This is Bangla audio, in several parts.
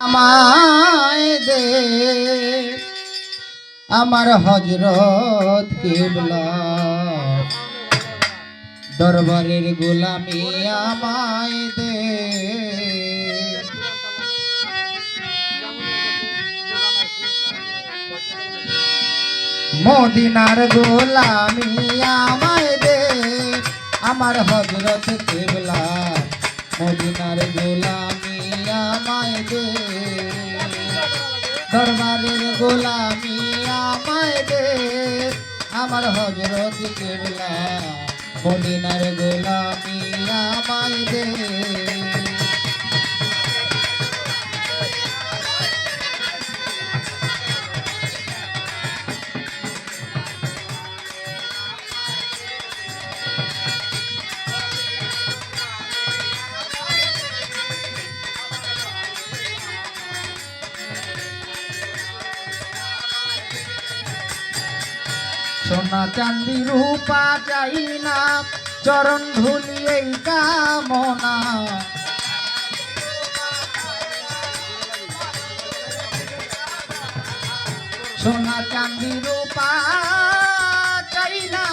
আমায় দে আমার হযরত কিবলা দরবারের গোলামি আমায় দে মদিনার গোলামি আমায় দে আমার হযরত কিবলা মদিনার গোলামি আমায় দে দরবারের গোলামি আমায় দে আমার হযরত কিবলা মদিনার গোলামি আমায় দে সোনা চাঁদি রূপা চাই না চরণ ধুলি এই কামনা সোনা চাঁদি রূপা চাই না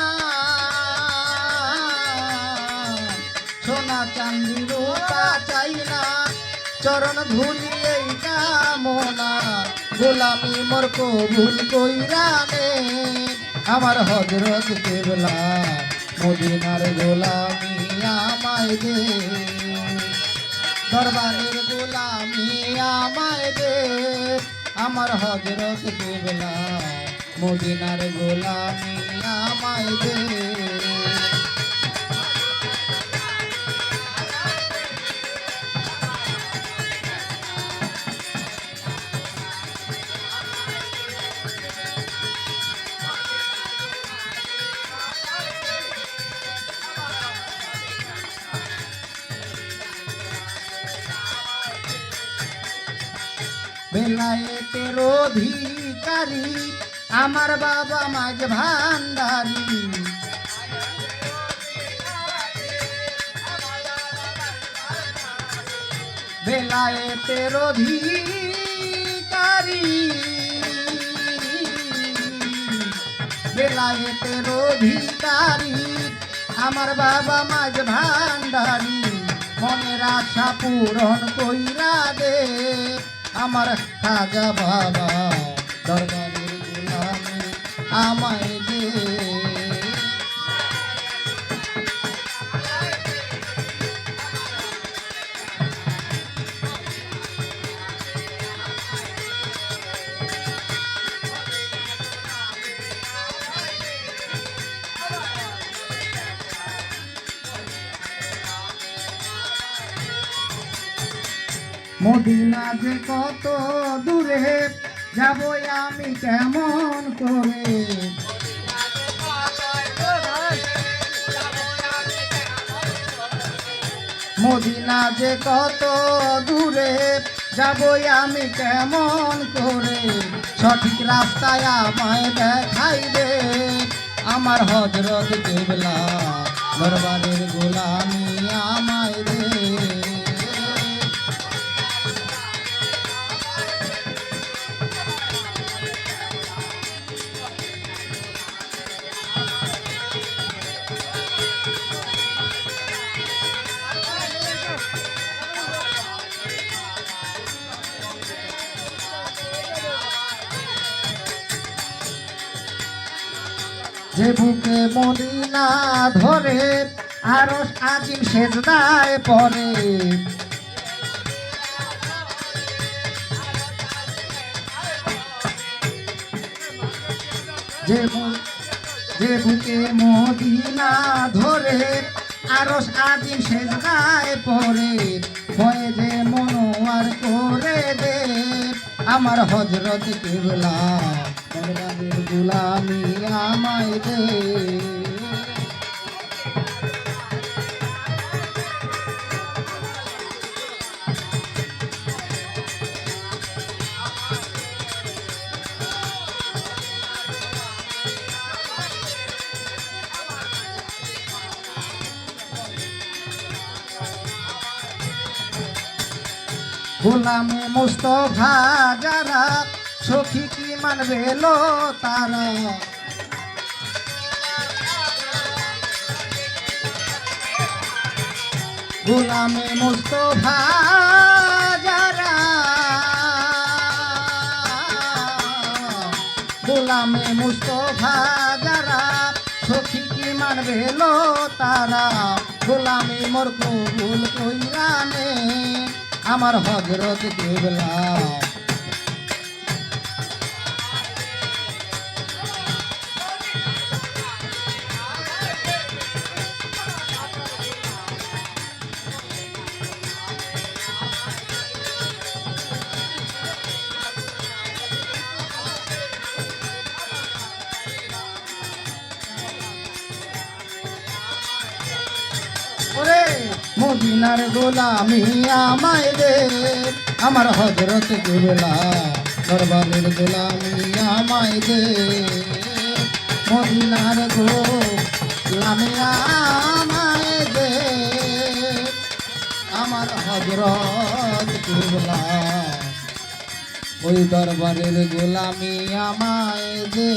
সোনা চাঁদি রূপা চাই না চরণ ধুলি এই কামনা গোলামি মোর কবুল কইরা নে আমার হযরত কিবলা মদিনার গোলামি আমায় দে দরবারের গোলামি আমায় দে আমার হযরত কিবলা মদিনার গোলামি আমায় দে বেলায়েতের অধিকারী আমার বাবা মাঝ ভান্ডারী বেলায়েতের অধিকারী বেলায়েতের অধিকারী আমার বাবা মাঝ ভান্ডারী মনের আশা পূরণ কইরা দে আমার খাজা বাবা দরবারের গোলামি আমায় দে মদিনা যে কত দূরে যাব আমি কেমন করে মদিনা যে কত দূরে যাব আমি কেমন করে সঠিক রাস্তায় আমায় দেখাই দে আমার হযরত কিবলা দরবারের গোলামি আমায় দে যে বুকে মদিনা ধরে আরশ আজিম সেজদায় পড়ে যে বুকে মদিনা ধরে আরশ আজিম সেজদায় পড়ে ভয়ে যে মনোয়ার করে দে আমার হযরত কিবলা দরবারের গোলামি আমায় দে গোলামে মুস্তফা যারা সখী কি মানবে লো তারা গোলামে মুস্তফা যারা গোলামে মুস্তফা যারা সখী কি মানবে লো তারা গোলামি মোর কবুল কইরানে আমার হযরত কেবলা ওরে মদিনার গোলামি আমায় দে আমার হযরত কেবলা দরবারের গোলামি আমায় দে মদিনার গোলামি আমায় দে আমার হযরত কেবলা ওই দরবারের গোলামি আমায় দে